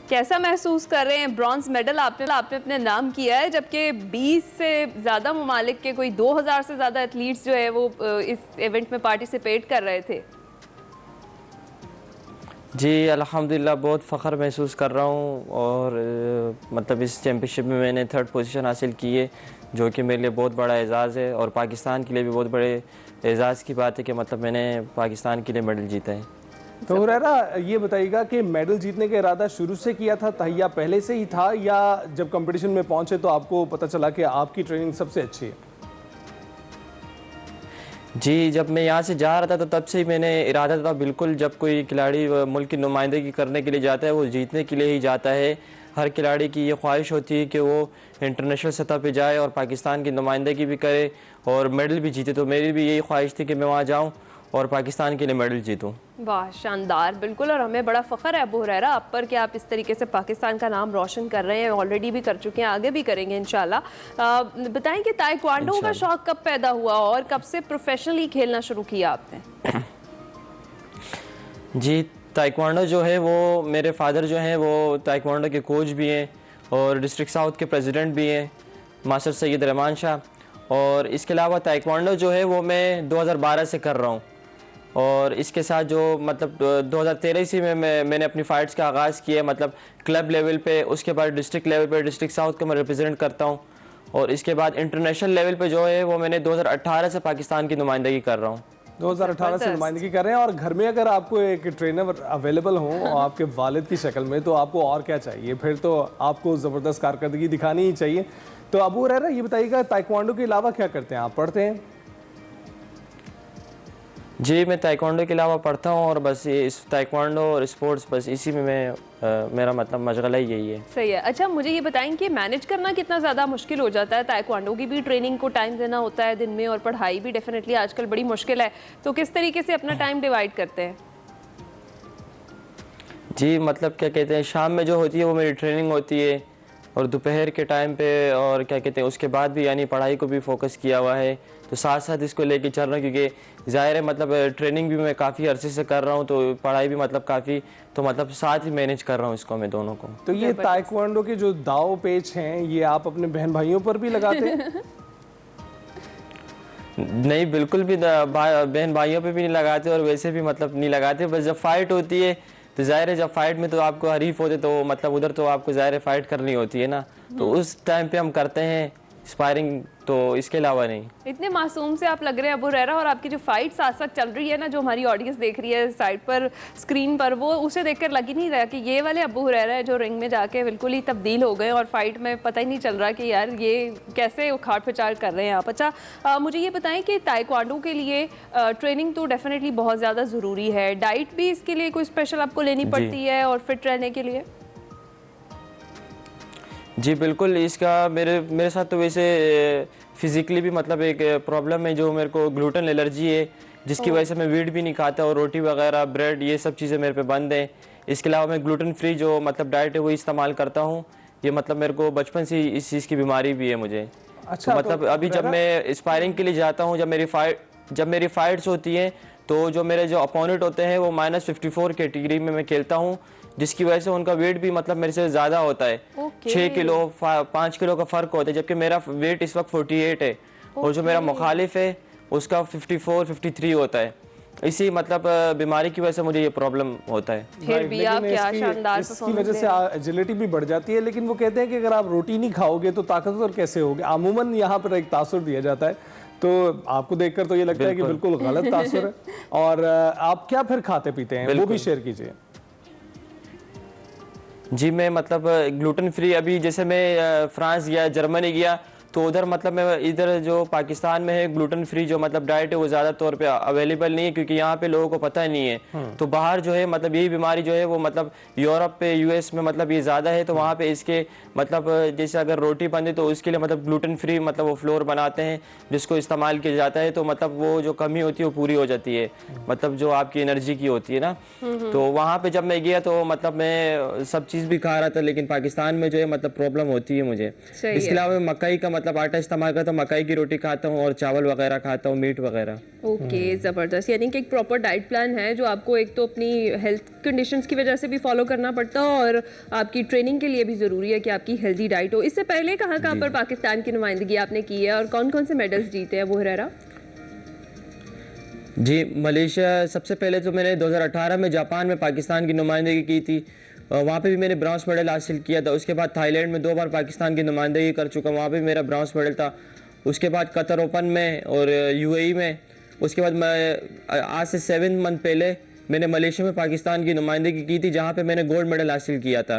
कैसा महसूस कर रहे हैं? ब्रॉन्ज मेडल आपने अपने नाम किया है, जबकि 20 से ज़्यादा ममालिक के कोई 2000 से ज़्यादा एथलीट्स जो है वो इस इवेंट में पार्टिसिपेट कर रहे थे। जी अल्हम्दुलिल्लाह बहुत फ़ख्र महसूस कर रहा हूँ और मतलब इस चैम्पियनशिप में मैंने 3rd पोजीशन हासिल की है, जो कि मेरे लिए बहुत बड़ा एज़ाज़ है और पाकिस्तान के लिए भी बहुत बड़े एज़ाज़ की बात है कि मतलब मैंने पाकिस्तान के लिए मेडल जीता है। तो हुरैरा ये बताइएगा कि मेडल जीतने का इरादा शुरू से किया था, तहिया पहले से ही था, या जब कंपटीशन में पहुंचे तो आपको पता चला कि आपकी ट्रेनिंग सबसे अच्छी है? जी, जब मैं यहाँ से जा रहा था तो तब से ही मैंने इरादा था बिल्कुल, जब कोई खिलाड़ी मुल्क की नुमाइंदगी करने के लिए जाता है वो जीतने के लिए ही जाता है। हर खिलाड़ी की ये ख्वाहिश होती है कि वो इंटरनेशनल सतह पे जाए और पाकिस्तान की नुमाइंदगी भी करे और मेडल भी जीते। तो मेरी भी यही ख्वाहिश थी कि मैं वहाँ जाऊँ और पाकिस्तान के लिए मेडल जीतूँ। वाह, शानदार। बिल्कुल, और हमें बड़ा फ़ख्र है अबू हुरैरा आप पर कि आप इस तरीके से पाकिस्तान का नाम रोशन कर रहे हैं। ऑलरेडी भी कर चुके हैं, आगे भी करेंगे इंशाल्लाह। बताएं कि ताइक्वांडो का शौक़ कब पैदा हुआ और कब से प्रोफेशनली खेलना शुरू किया आपने? जी, ताइक्वांडो जो है वो मेरे फादर जो हैं वो ताइक्वांडो के कोच भी हैं और डिस्ट्रिक्ट साउथ के प्रेसिडेंट भी हैं, मास्टर सैयद रहमान शाह। और इसके अलावा ताइक्वांडो जो है वो मैं 2012 से कर रहा हूँ और इसके साथ जो मतलब 2013 से मैंने अपनी फ़ाइट्स का आगाज़ किया है, मतलब क्लब लेवल पे, उसके बाद डिस्ट्रिक्ट लेवल पे, डिस्ट्रिक्ट साउथ को मैं रिप्रेजेंट करता हूँ और इसके बाद इंटरनेशनल लेवल पे जो है वो मैंने 2018 से पाकिस्तान की नुमाइंदगी कर रहा हूँ। 2018 से नुमाइंदगी कर रहे हैं। और घर में अगर आपको एक ट्रेनर अवेलेबल हो और आपके वालिद की शक्ल में, तो आपको और क्या चाहिए? फिर तो आपको ज़बरदस्त कारकर्दगी दिखानी ही चाहिए। तो अबू हुरैरा ये बताइएगा, ताइक्वांडो के अलावा क्या करते हैं आप? पढ़ते हैं? जी, मैं ताइक्वांडो के अलावा पढ़ता हूँ और बस ये इस ताइक्वांडो और स्पोर्ट्स, बस इसी में मेरा मतलब मशगला ही यही है। सही है। अच्छा, मुझे ये बताएं कि मैनेज करना कितना ज़्यादा मुश्किल हो जाता है? ताइक्वांडो की भी ट्रेनिंग को टाइम देना होता है दिन में और पढ़ाई भी डेफिनेटली आजकल बड़ी मुश्किल है, तो किस तरीके से अपना टाइम डिवाइड करते हैं? जी, मतलब क्या कहते हैं, शाम में जो होती है वो मेरी ट्रेनिंग होती है और दोपहर के टाइम पे और क्या कहते हैं उसके बाद भी यानी पढ़ाई को भी फोकस किया हुआ है। तो साथ साथ इसको लेके चल रहा हूँ क्योंकि ज़ाहिर है मतलब ट्रेनिंग भी मैं काफ़ी अरसे से कर रहा हूँ, तो पढ़ाई भी मतलब काफ़ी, तो मतलब साथ ही मैनेज कर रहा हूँ इसको मैं दोनों को। तो ये ताइक्वांडो के जो दाव पेच हैं, ये आप अपने बहन भाइयों पर भी लगाते हैं? नहीं, बिल्कुल भी बहन भाइयों पे भी नहीं लगाते और वैसे भी मतलब नहीं लगाते। बस जब फाइट होती है तो ज़ाहिर है, जब फाइट में तो आपको हरीफ होते तो मतलब उधर तो आपको ज़ाहिर है फाइट करनी होती है ना, तो उस टाइम पे हम करते हैं स्पायरिंग, तो इसके अलावा नहीं। इतने मासूम से आप लग रहे हैं अबू हुरैरा, और आपकी जो फाइट साथ साथ चल रही है ना, जो हमारी ऑडियंस देख रही है साइड पर स्क्रीन पर, वो उसे देखकर लग ही नहीं रहा कि ये वाले अबू हुरैरा है जो रिंग में जाके बिल्कुल ही तब्दील हो गए और फाइट में पता ही नहीं चल रहा कि यार ये कैसे उखाड़ पचाड़ कर रहे हैं आप। अच्छा, मुझे ये बताएं कि ताइक्वांडो के लिए ट्रेनिंग तो डेफिनेटली बहुत ज़्यादा ज़रूरी है, डाइट भी इसके लिए कोई स्पेशल आपको लेनी पड़ती है और फिट रहने के लिए? जी बिल्कुल, इसका मेरे साथ तो वैसे फिज़िकली भी मतलब एक प्रॉब्लम है, जो मेरे को ग्लूटेन एलर्जी है, जिसकी वजह से मैं वीट भी नहीं खाता और रोटी वगैरह, ब्रेड, ये सब चीज़ें मेरे पे बंद हैं। इसके अलावा मैं ग्लूटेन फ्री जो मतलब डाइट है वो इस्तेमाल करता हूँ। ये मतलब मेरे को बचपन से इस चीज़ की बीमारी भी है मुझे। अच्छा, तो मतलब अभी जब मैं स्पायरिंग के लिए जाता हूँ, जब मेरी फाइट्स होती हैं, तो जो मेरे जो अपोनेंट होते हैं वो -54 कैटेगरी में मैं खेलता हूँ, जिसकी वजह से उनका वेट भी मतलब मेरे से ज़्यादा होता है। 6 किलो 5 किलो का फ़र्क होता है, जबकि मेरा वेट इस वक्त 48 है और जो मेरा मुखालिफ है उसका 54-53 होता है। इसी मतलब बीमारी की वजह से मुझे ये प्रॉब्लम होता है। फिर भी आप क्या शानदार इसकी वजह से एजिलिटी भी बढ़ जाती है। लेकिन वो कहते हैं कि अगर आप रोटी नहीं खाओगे तो ताकतवर कैसे होगे? अमूमन यहाँ पर एक तासुर दिया जाता है, तो आपको देखकर तो ये लगता है कि बिल्कुल गलत तासुर है। और आप क्या फिर खाते पीते हैं, वो भी शेयर कीजिए। जी, मैं मतलब ग्लूटेन फ्री, अभी जैसे मैं फ्रांस गया, जर्मनी गया, तो उधर मतलब मैं इधर जो पाकिस्तान में है ग्लूटेन फ्री जो मतलब डाइट है वो ज़्यादा तौर पे अवेलेबल नहीं है, क्योंकि यहाँ पे लोगों को पता ही नहीं है। तो बाहर जो है मतलब यही बीमारी जो है वो मतलब यूरोप पे, यूएस में मतलब ये ज़्यादा है, तो वहाँ पे इसके मतलब जैसे अगर रोटी बने तो उसके लिए मतलब ग्लूटेन फ्री मतलब वो फ्लोर बनाते हैं जिसको इस्तेमाल किया जाता है, तो मतलब वो जो कमी होती है वो पूरी हो जाती है, मतलब जो आपकी एनर्जी की होती है ना। तो वहाँ पे जब मैं गया तो मतलब मैं सब चीज़ भी खा रहा था, लेकिन पाकिस्तान में जो है मतलब प्रॉब्लम होती है मुझे। इसके अलावा मकई का मतलब आटा इस्तेमाल करता हूँ, मकई की रोटी खाता हूँ और चावल वगैरह खाता हूँ, मीट वगैरह। ओके, ज़बरदस्त। यानी कि एक प्रॉपर डाइट प्लान है जो आपको एक तो अपनी हेल्थ कंडीशंस की वजह से भी फॉलो करना पड़ता है और आपकी ट्रेनिंग के लिए भी ज़रूरी है कि आपकी हेल्दी डाइट हो। इससे पहले कहाँ कहाँ पर पाकिस्तान की नुमाइंदगी आपने की है और कौन कौन से मेडल्स जीते हैं अबू हुरैरा? जी, मलेशिया सबसे पहले तो मैंने 2018 में जापान में पाकिस्तान की नुमाइंदगी की थी, वहाँ पे भी मैंने ब्रॉन्ज मेडल हासिल किया था। उसके बाद थाईलैंड में 2 बार पाकिस्तान की नुमाइंदगी कर चुका हूँ, वहाँ पे भी मेरा ब्रॉन्ज मेडल था। उसके बाद कतर ओपन में और यूएई में। उसके बाद मैं आज से 7 मंथ पहले मैंने मलेशिया में पाकिस्तान की नुमाइंदगी की थी, जहाँ पे मैंने गोल्ड मेडल हासिल किया था।